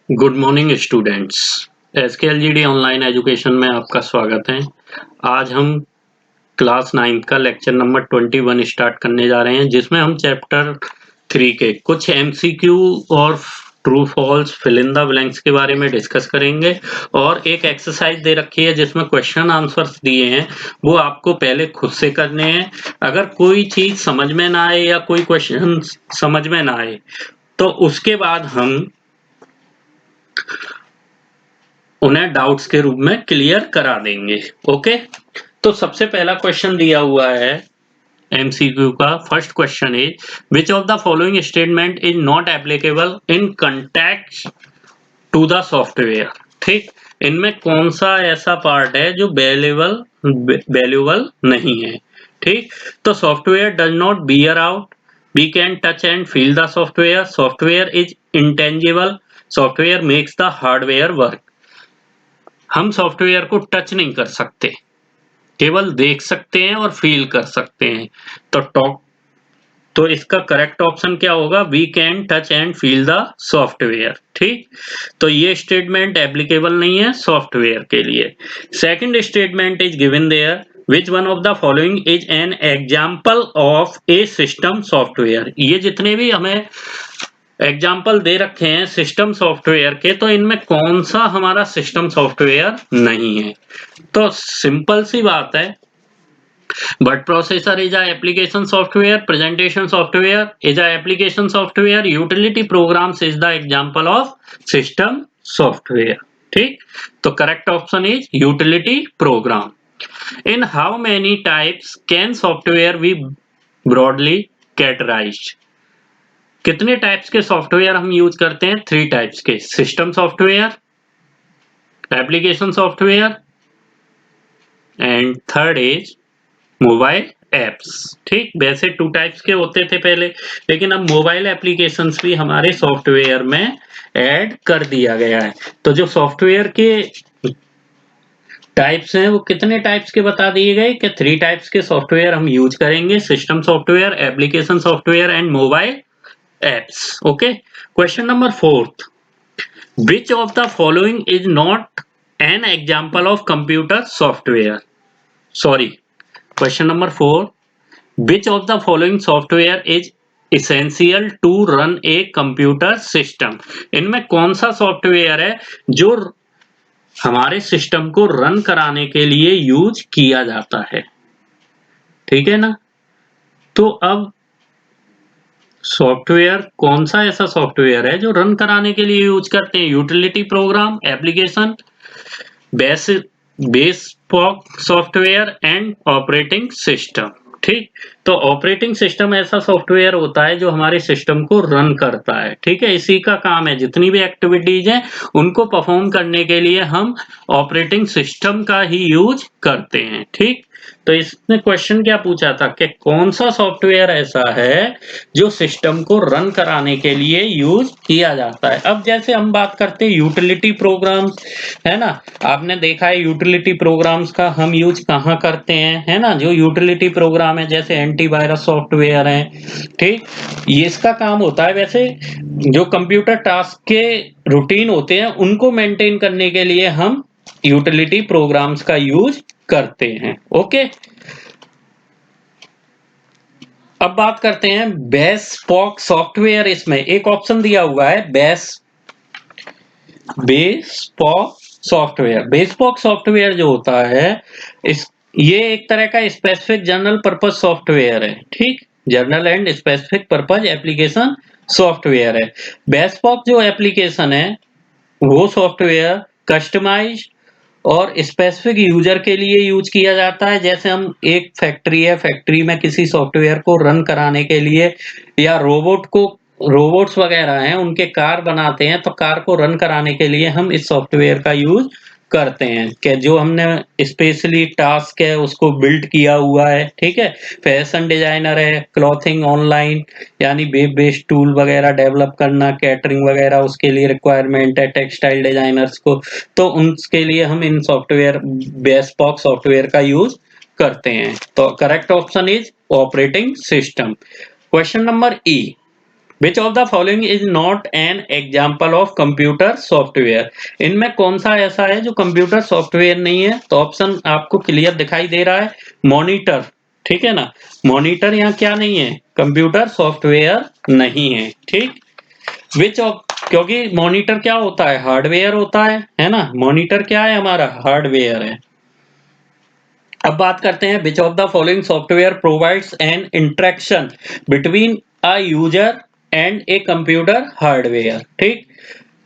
Good morning students. SKLGD online education में आपका स्वागत है। आज हम क्लास 9 का लेक्चर नंबर 21 स्टार्ट करने जा रहे हैं, जिसमें हम चैप्टर 3 के कुछ एमसीक्यू और true false fill in the blanks के बारे में डिस्कस करेंगे। और एक एक्सरसाइज दे रखी है जिसमें क्वेश्चन आंसर्स दिए हैं, वो आपको पहले खुद से करने हैं। अगर कोई चीज समझ में ना आए या कोई क्वेश्चन समझ में ना आए तो उसके बाद हम उन्हें डाउट्स के रूप में क्लियर करा देंगे। ओके, तो सबसे पहला क्वेश्चन दिया हुआ है एमसीक्यू का। First question is which of the following statement is not applicable in context to the software. ठीक, इनमें कौन सा ऐसा पार्ट है जो वैल्यूएबल नहीं है। ठीक, तो software does not bear out, we can touch and feel the software, software is intangible, software makes the hardware work. हम सॉफ्टवेयर को टच नहीं कर सकते, केवल देख सकते हैं और फील कर सकते हैं। तो इसका करेक्ट ऑप्शन क्या होगा? We can touch and feel the software. ठीक, तो ये स्टेटमेंट एप्लीकेबल नहीं है सॉफ्टवेयर के लिए। Second statement is given there which one of the following is an example of a system software. ये जितने भी हमें एग्जाम्पल दे रखे हैं सिस्टम सॉफ्टवेयर के, तो इनमें कौन सा हमारा सिस्टम सॉफ्टवेयर नहीं है? तो सिंपल सी बात है, word processor is a application software, presentation software is a application software, utility programmes is the example of system software. ठीक, तो correct option is utility programme. In how many types can software B broadly categorised? कितने types के software हम use करते हैं? 3 types के, system software, application software and third is mobile apps. ठीक, वैसे 2 टाइप्स के होते थे पहले, लेकिन अब मोबाइल एप्लीकेशंस भी हमारे सॉफ्टवेयर में ऐड कर दिया गया है। तो जो सॉफ्टवेयर के टाइप्स हैं वो कितने टाइप्स के बता दिए गए कि 3 टाइप्स के सॉफ्टवेयर हम यूज करेंगे, system software, application software and mobile apps. Okay, question number 4, which of the following is not an example of computer software? Sorry, question number 4, which of the following software is essential to run a computer system? इनमें कौन सा software है जो हमारे system को run कराने के लिए यूज किया जाता है? ठीक है ना, तो अब सॉफ्टवेयर कौन सा ऐसा सॉफ्टवेयर है जो रन कराने के लिए यूज करते हैं? Utility programme, application, base bespoke software and operating system. ठीक, तो ऑपरेटिंग सिस्टम ऐसा सॉफ्टवेयर होता है जो हमारे सिस्टम को रन करता है। ठीक है, इसी का काम है, जितनी भी एक्टिविटीज हैं उनको परफॉर्म करने के लिए हम ऑपरेटिंग सिस्टम का ही यूज करते हैं। ठीक, तो इसने क्वेश्चन क्या पूछा था कि कौन सा सॉफ्टवेयर ऐसा है जो सिस्टम को रन कराने के लिए यूज किया जाता है। अब जैसे हम बात करते हैं यूटिलिटी प्रोग्राम्स, है ना, आपने देखा है यूटिलिटी प्रोग्राम्स का हम यूज कहाँ करते हैं, है ना, जो यूटिलिटी प्रोग्राम है जैसे एंटीवायरस सॉफ्टवेयर है। ठीक, ये इसका काम होता है, वैसे जो कंप्यूटर टास्क के रूटीन होते हैं उनको मेंटेन करने के लिए हम यूटिलिटी प्रोग्राम्स का यूज करते हैं। ओके, अब बात करते हैं बेस्पोक सॉफ्टवेयर। इसमें एक ऑप्शन दिया हुआ है बेस्पोक सॉफ्टवेयर। बेस्पोक सॉफ्टवेयर जो होता है ये एक तरह का स्पेसिफिक जनरल पर्पज सॉफ्टवेयर है। ठीक, general and specific purpose application software है। बेस्पोक जो एप्लीकेशन है वो सॉफ्टवेयर कस्टमाइज और स्पेसिफिक यूजर के लिए यूज किया जाता है। जैसे हम एक फैक्ट्री है, फैक्ट्री में किसी सॉफ्टवेयर को रन कराने के लिए, या रोबोट्स वगैरह हैं उनके कार बनाते हैं, तो कार को रन कराने के लिए हम इस सॉफ्टवेयर का यूज करते हैं कि जो हमने स्पेशली टास्क है उसको बिल्ड किया हुआ है। ठीक है, फैशन डिजाइनर है, क्लॉथिंग ऑनलाइन यानी वेब बेस्ड टूल वगैरह डेवलप करना, कैटरिंग वगैरह उसके लिए रिक्वायरमेंट है, टेक्सटाइल डिजाइनर्स को, तो उनके लिए हम इन सॉफ्टवेयर बेस्पोक सॉफ्टवेयर का यूज करते हैं। तो correct option is operating system. Question number E, which of the following is not an example of computer software, इनमें कौन सा ऐसा है जो कंप्यूटर सॉफ्टवेयर नहीं है? तो ऑप्शन आपको क्लियर दिखाई दे रहा है, मॉनिटर, ठीक है ना, मॉनिटर यहाँ क्या नहीं है, कंप्यूटर सॉफ्टवेयर नहीं है, ठीक। विच ऑफ, क्योंकि मॉनिटर क्या होता है, हार्डवेयर होता है ना, मॉनिटर क्या है हमारा, हार्डवेयर है। अब बात करते हैं, विच of the following software provides N interaction between a user and a computer hardware, ठीक।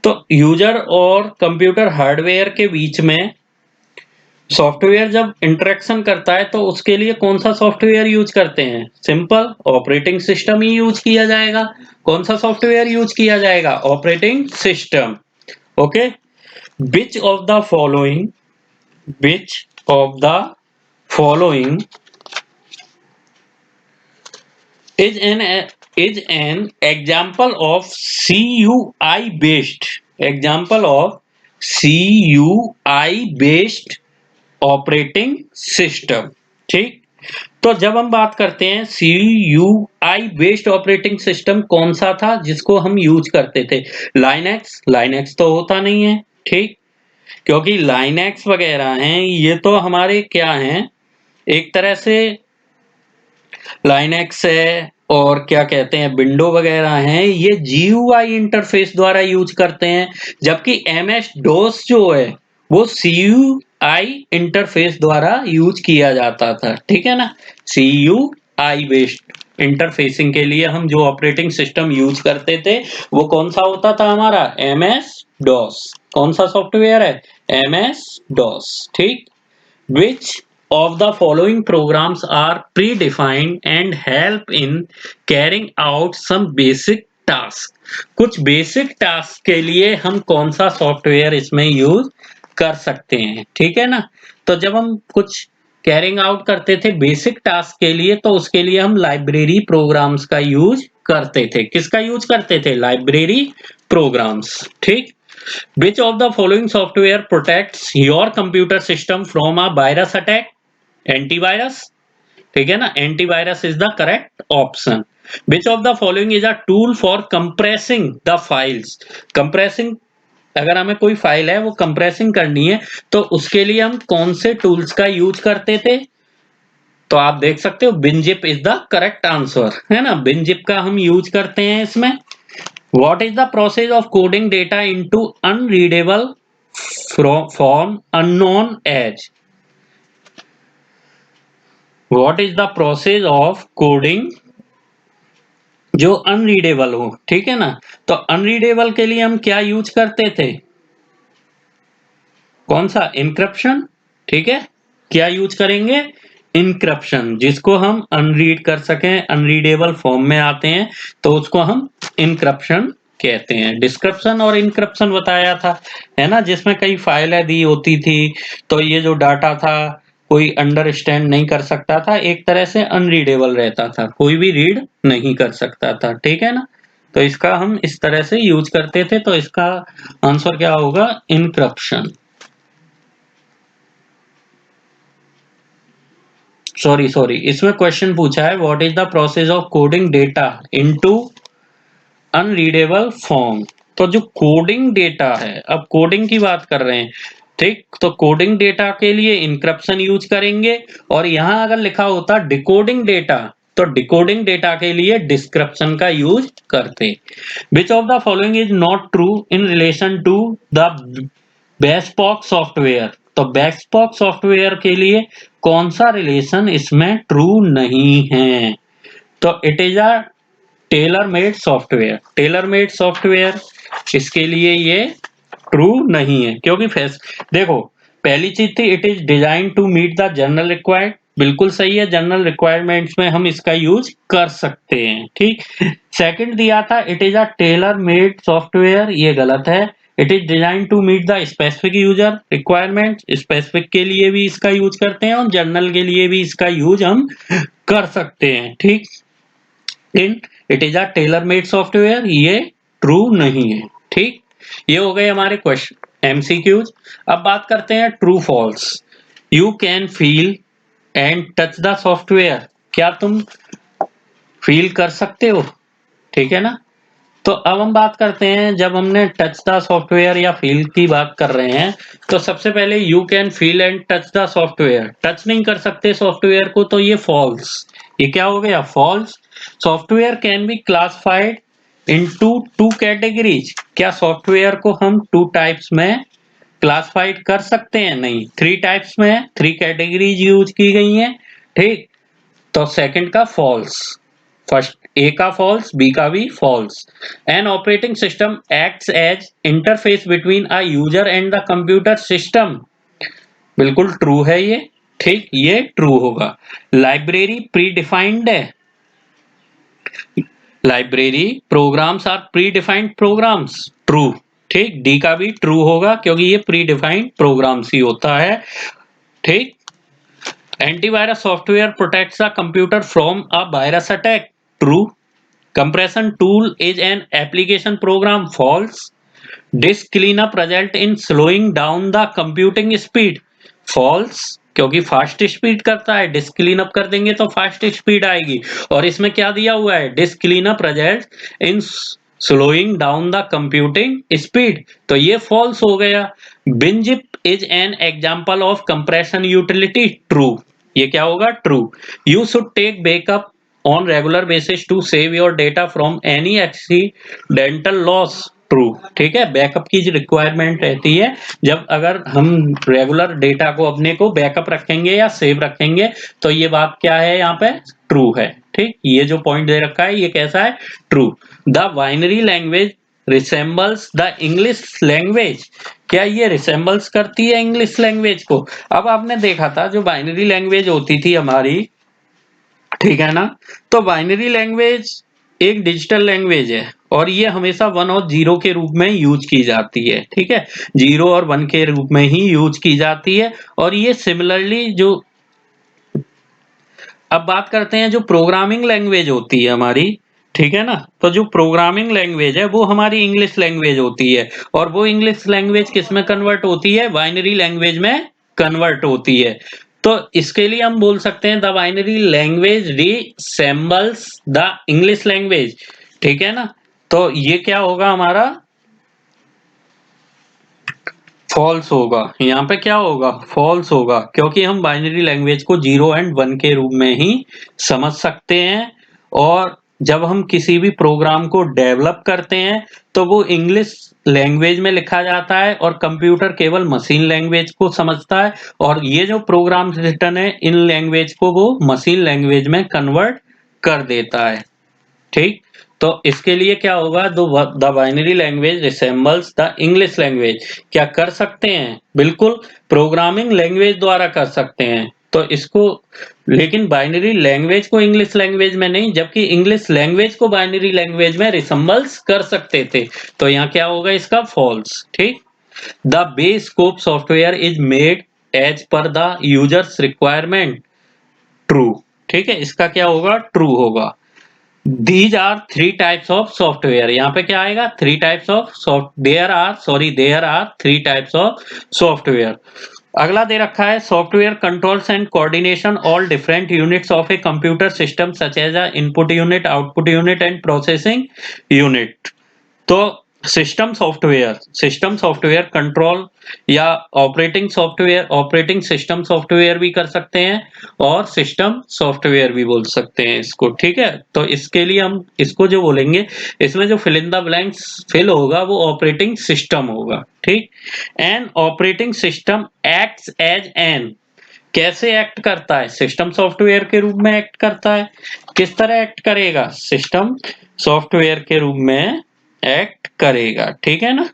तो यूजर और कंप्यूटर हार्डवेयर के बीच में सॉफ्टवेयर जब इंटरेक्शन करता है तो उसके लिए कौन सा सॉफ्टवेयर यूज करते हैं? सिंपल ऑपरेटिंग सिस्टम ही यूज किया जाएगा। कौन सा सॉफ्टवेयर यूज किया जाएगा? Operating system. Okay, which of the following, which of the following is an example of CUI based, example of CUI based operating system, ठीक। तो जब हम बात करते हैं CUI बेस्ड ऑपरेटिंग सिस्टम, कौन सा था जिसको हम यूज करते थे? लाइनेक्स, लाइनेक्स तो होता नहीं है, ठीक, क्योंकि लाइनेक्स वगैरह हैं ये तो हमारे क्या हैं, एक तरह से लाइनेक्स है और क्या कहते हैं विंडो वगैरह हैं, ये GUI इंटरफेस द्वारा यूज करते हैं, जबकि MS DOS जो है वो CUI इंटरफेस द्वारा यूज किया जाता था, ठीक है ना। CUI बेस्ड इंटरफेसिंग के लिए हम जो ऑपरेटिंग सिस्टम यूज करते थे वो कौन सा होता था हमारा? MS DOS। कौन सा सॉफ्टवेयर है? MS DOS, ठीक। Which of the following programs are predefined and help in carrying out some basic task? कुछ बेसिक टास्क के लिए हम कौन सा सॉफ्टवेयर इसमें यूज कर सकते हैं, ठीक है ना। तो जब हम कुछ कैरिंग आउट करते थे बेसिक टास्क के लिए तो उसके लिए हम लाइब्रेरी प्रोग्राम्स का यूज करते थे। किसका यूज करते थे? लाइब्रेरी प्रोग्राम्स, ठीक। Which of the following software protects your computer system from a virus attack? Antivirus, ठीक है ना, antivirus is the correct option. Which of the following is a tool for compressing the files? Compressing, अगर हमें कोई file है वो compressing करनी है तो उसके लिए हम कौन से टूल्स का यूज करते थे? तो आप देख सकते हो बिनजिप इज द करेक्ट आंसर, है ना, बिनजिप का हम यूज करते हैं इसमें। What is the process of coding data into unreadable form unknown as? What is the process of coding जो अनरीडेबल हो, ठीक है ना। तो अनरीडेबल के लिए हम क्या यूज करते थे? कौन सा? इनक्रप्शन, ठीक है। क्या यूज करेंगे? इनक्रप्शन, जिसको हम अनरीड कर सकें, अनरीडेबल फॉर्म में आते हैं तो उसको हम इनक्रप्शन कहते हैं। डिस्क्रिप्शन और इनक्रप्शन बताया था, है ना, जिसमें कई फाइलें दी होती थी तो ये जो डाटा था कोई अंडरस्टैंड नहीं कर सकता था, एक तरह से अनरीडेबल रहता था, कोई भी रीड नहीं कर सकता था, ठीक है ना। तो इसका हम इस तरह से यूज करते थे, तो इसका आंसर क्या होगा? इनक्रप्शन। सॉरी, इसमें क्वेश्चन पूछा है what is the process of coding data into unreadable form. तो जो कोडिंग डेटा है, अब कोडिंग की बात कर रहे हैं, ठीक, तो कोडिंग डेटा के लिए इनक्रप्शन यूज करेंगे, और यहां अगर लिखा होता डिकोडिंग डेटा तो डिकोडिंग डेटा के लिए डिस्क्रिप्शन का यूज करते। Which of the following is not true in relation to the bespoke software. तो बेस्पॉक सॉफ्टवेयर के लिए कौन सा रिलेशन इसमें ट्रू नहीं है? तो it is a tailor made software, Taylor made software इसके लिए ये ट्रू नहीं है, क्योंकि फेस देखो, पहली चीज थी it is design to meet the general required, बिल्कुल सही है, जनरल रिक्वायरमेंट्स में हम इसका यूज कर सकते हैं, ठीक। सेकंड दिया था it is a tailor made software, ये गलत है। It is design to meet the specific user requirement, specific के लिए भी इसका यूज करते हैं और जनरल के लिए भी इसका यूज हम कर सकते हैं, ठीक। In it is a tailor made software, ये ट्रू नहीं है, ठीक। ये हो गए हमारे क्वेश्चन एमसीक्यूज। अब बात करते हैं true false. You can feel and touch the software, क्या तुम फील कर सकते हो, ठीक है ना, तो अब हम बात करते हैं, जब हमने टच द सॉफ्टवेयर या फील की बात कर रहे हैं, तो सबसे पहले you can feel and touch the software, touch नहीं कर सकते सॉफ्टवेयर को, तो ये फॉल्स, ये क्या हो गया false. Software can be classified into two categories, क्या सॉफ्टवेयर को हम टू टाइप्स में क्लासिफाइड कर सकते हैं? नहीं, थ्री टाइप्स में है, थ्री कैटेगरीज यूज की गई हैं, ठीक। तो सेकंड का फॉल्स, फर्स्ट ए का फॉल्स, बी का भी false. An operating system acts as interface between a user and the computer system, बिल्कुल ट्रू है ये, ठीक, ये ट्रू होगा। लाइब्रेरी प्री डिफाइंड है, library programs are predefined programs, true, ठीक, डी का भी ट्रू होगा क्योंकि ये प्री डिफाइंड प्रोग्राम्स ही होता है, ठीक। Antivirus software protects the computer from a virus attack, true. Compression tool is an application program, false. Disk cleanup result in slowing down the computing speed, false, क्योंकि fast speed करता है, disk clean up कर देंगे तो fast speed आएगी। और इसमें क्या दिया हुआ है, disk clean up result in slowing down the computing speed, तो ये फॉल्स हो गया। WinZip is an example of compression utility, true, ये क्या होगा true. You should take backup on regular basis to save your data from any accidental loss, true, ठीक है, backup की रिक्वायरमेंट रहती है, जब अगर हम रेगुलर डेटा को अपने को बैकअप रखेंगे या सेव रखेंगे, तो ये बात क्या है यहाँ पे ट्रू है, ठीक। ये जो पॉइंट दे रखा है ये कैसा है, true. The binary language resembles the English language, क्या ये रिसेंबल्स करती है इंग्लिश लैंग्वेज को? अब आपने देखा था जो बाइनरी लैंग्वेज होती थी हमारी, ठीक है ना, तो बाइनरी लैंग्वेज एक डिजिटल लैंग्वेज है और ये हमेशा वन और जीरो के रूप में यूज की जाती है, ठीक है, जीरो और वन के रूप में ही यूज की जाती है। और ये सिमिलरली जो, अब बात करते हैं जो प्रोग्रामिंग लैंग्वेज होती है हमारी, ठीक है ना, तो जो प्रोग्रामिंग लैंग्वेज है वो हमारी इंग्लिश लैंग्वेज होती है, और वो इंग्लिश लैंग्वेज किस में कन्वर्ट होती है, बाइनरी लैंग्वेज में कन्वर्ट होती है। तो इसके लिए हम बोल सकते हैं the binary language resembles the English language, ठीक है ना। तो ये क्या होगा हमारा, फॉल्स होगा, यहाँ पे क्या होगा फॉल्स होगा, क्योंकि हम बाइनरी लैंग्वेज को जीरो एंड वन के रूप में ही समझ सकते हैं। और जब हम किसी भी प्रोग्राम को डेवलप करते हैं तो वो इंग्लिश लैंग्वेज में लिखा जाता है और कंप्यूटर केवल मशीन लैंग्वेज को समझता है, और ये जो प्रोग्राम रिटर्न है इन लैंग्वेज को वो मशीन लैंग्वेज में कन्वर्ट कर देता है, ठीक। तो इसके लिए क्या होगा, the binary language resembles the English language, क्या कर सकते हैं, बिल्कुल प्रोग्रामिंग लैंग्वेज द्वारा कर सकते हैं, तो इसको, लेकिन बाइनरी लैंग्वेज को इंग्लिश लैंग्वेज में नहीं, जबकि इंग्लिश लैंग्वेज को बाइनरी लैंग्वेज में रिसेंबल्स कर सकते थे, तो यहाँ क्या होगा इसका फॉल्स, ठीक। The base scope software is made as per the users requirement, true, ठीक है, इसका क्या होगा ट्रू होगा। These are three types of software, यहाँ पे क्या आएगा, three types of soft, there are three types of software. अगला दे रखा है software controls and coordination all different units of a computer system such as a input unit, output unit and processing unit. तो system software control या operating system software भी कर सकते हैं और सिस्टम सॉफ्टवेयर भी बोल सकते हैं इसको, ठीक है। तो इसके लिए हम इसको जो बोलेंगे, इसमें जो fill in the blanks fill होगा वो ऑपरेटिंग सिस्टम होगा, ठीक। An operating system acts as an, कैसे एक्ट करता है, सिस्टम सॉफ्टवेयर के रूप में एक्ट करता है। किस तरह एक्ट करेगा, सिस्टम सॉफ्टवेयर के रूप में एक्ट करेगा, ठीक है ना।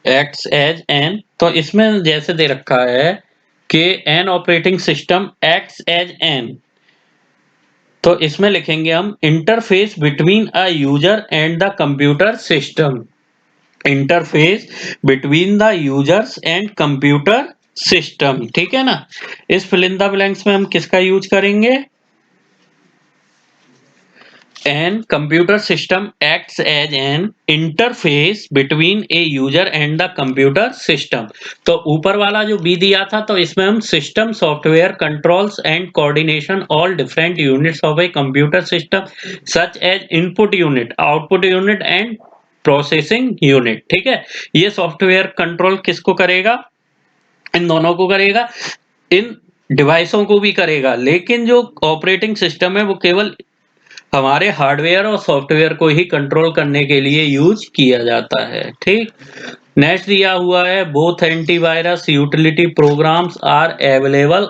एक्ट्स एज एन, तो इसमें जैसे दे रखा है कि an operating system acts as an, तो इसमें लिखेंगे हम interface between a user and the computer system, interface between the users and computer system, ठीक है ना। इस फिल इन द ब्लैंक्स में हम किसका यूज करेंगे, An computer system acts as an interface between a user and the computer system. तो ऊपर वाला जो बी दिया था तो इसमें हम system software controls and coordination all different units of a computer system such as input unit, output unit and processing unit. ठीक है, ये सॉफ्टवेयर कंट्रोल किसको करेगा? इन दोनों को करेगा, इन डिवाइसों को भी करेगा, लेकिन जो ऑपरेटिंग सिस्टम है वो केवल हमारे हार्डवेयर और सॉफ्टवेयर को ही कंट्रोल करने के लिए यूज किया जाता है। ठीक, नेक्स्ट दिया हुआ है both antivirus utility programs are available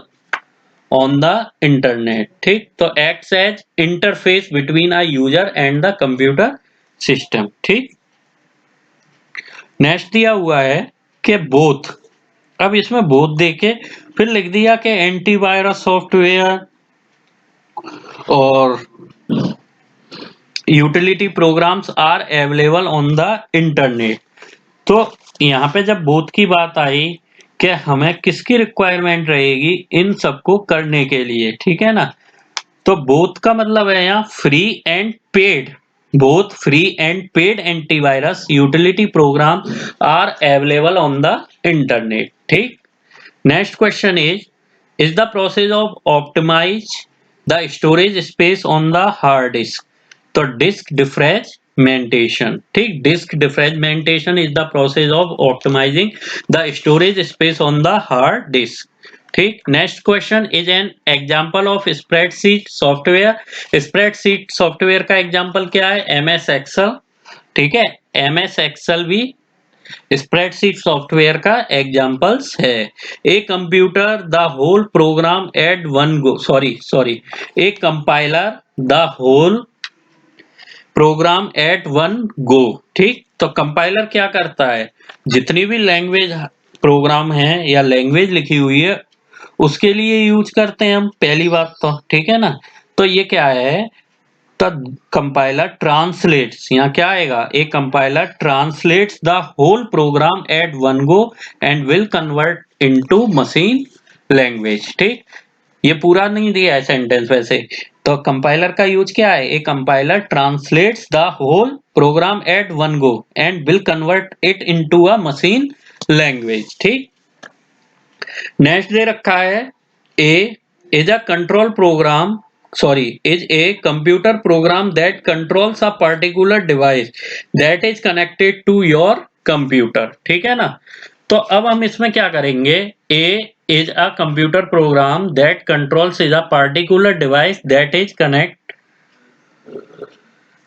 on the internet. ठीक, तो acts as interface between a user and the computer system. ठीक, नेक्स्ट दिया हुआ है कि बोथ, अब इसमें बोथ देके फिर लिख दिया कि एंटीवायरस सॉफ्टवेयर और utility programs are available on the internet. तो यहाँ पे जब बोथ की बात आई कि हमें किसकी रिक्वायरमेंट रहेगी इन सबको करने के लिए, ठीक है ना, तो बोथ का मतलब है यहाँ free and paid, both free and paid antivirus utility program are available on the internet. ठीक, next question is the process of optimise the storage space on the hard disk. तो डिस्क डिफ्रेगमेंटेशन, ठीक, disk defragmentation is the process of optimising the storage space on the hard disk. ठीक, next question is an example of spreadsheet software. Spreadsheet software का example क्या है? MS Excel. ठीक है, MS Excel भी spreadsheet software का examples है। A computer the whole program at one go, sorry a compiler the whole program at one go. ठीक, तो कंपाइलर क्या करता है? जितनी भी लैंग्वेज प्रोग्राम है या लैंग्वेज लिखी हुई है उसके लिए यूज करते हैं हम, पहली बात तो, ठीक है ना। तो ये क्या है? तो कंपाइलर ट्रांसलेट्स, यहाँ क्या आएगा? A compiler translates the whole program at one go and will convert into machine language. ठीक, ये पूरा नहीं दिया है सेंटेंस वैसे, तो कंपाइलर का यूज क्या है? A compiler translates the whole program at one go and will convert it into a machine language. ठीक, नेक्स्ट दे रखा है A is a control program, is a computer program that controls a particular device that is connected to your computer। ठीक है ना, तो अब हम इसमें क्या करेंगे? A is a computer program that controls is a particular device that is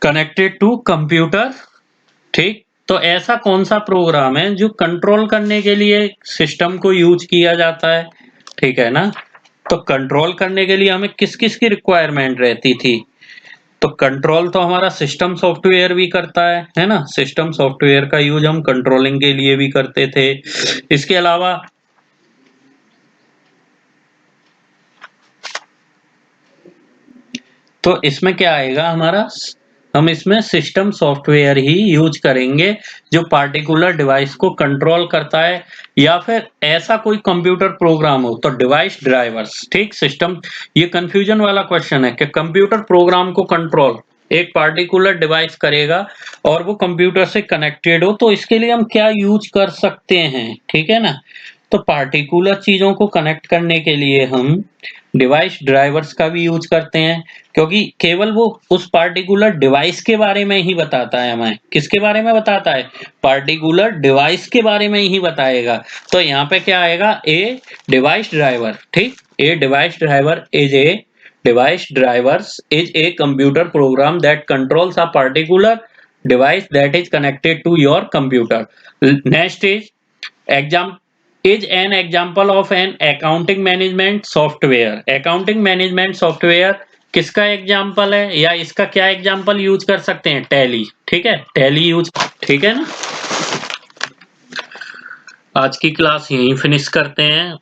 connected to computer। ठीक, तो ऐसा कौन सा प्रोग्राम है जो कंट्रोल करने के लिए सिस्टम को यूज किया जाता है? ठीक है ना, तो कंट्रोल करने के लिए हमें किस किस की रिक्वायरमेंट रहती थी? तो कंट्रोल तो हमारा सिस्टम सॉफ्टवेयर भी करता है ना, सिस्टम सॉफ्टवेयर का यूज हम कंट्रोलिंग के लिए भी करते थे। इसके अलावा तो इसमें क्या आएगा हमारा? हम इसमें सिस्टम सॉफ्टवेयर ही यूज करेंगे जो पार्टिकुलर डिवाइस को कंट्रोल करता है, या फिर ऐसा कोई कंप्यूटर प्रोग्राम हो तो डिवाइस ड्राइवर्स। ठीक, सिस्टम, ये कंफ्यूजन वाला क्वेश्चन है कि कंप्यूटर प्रोग्राम को कंट्रोल एक पार्टिकुलर डिवाइस करेगा और वो कंप्यूटर से कनेक्टेड हो, तो इसके लिए हम क्या यूज कर सकते हैं? ठीक है ना, तो पार्टिकुलर चीजों को कनेक्ट करने के लिए हम डिवाइस ड्राइवर्स का भी यूज करते हैं, क्योंकि केवल वो उस पार्टिकुलर डिवाइस के बारे में ही बताता है। हमें किसके बारे में बताता है? पार्टिकुलर डिवाइस के बारे में ही बताएगा। तो यहाँ पे क्या आएगा? A device driver. ठीक, a device driver is a device drivers is a computer program that controls a particular device that is connected to your computer। Next is exam is an example of an accounting management software। accounting management software किसका example है, या इसका क्या example use कर सकते हैं? Tally. ठीक है, टैली यूज, ठीक है ना। आज की क्लास यहीं फिनिश करते हैं।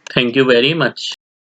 Thank you very much.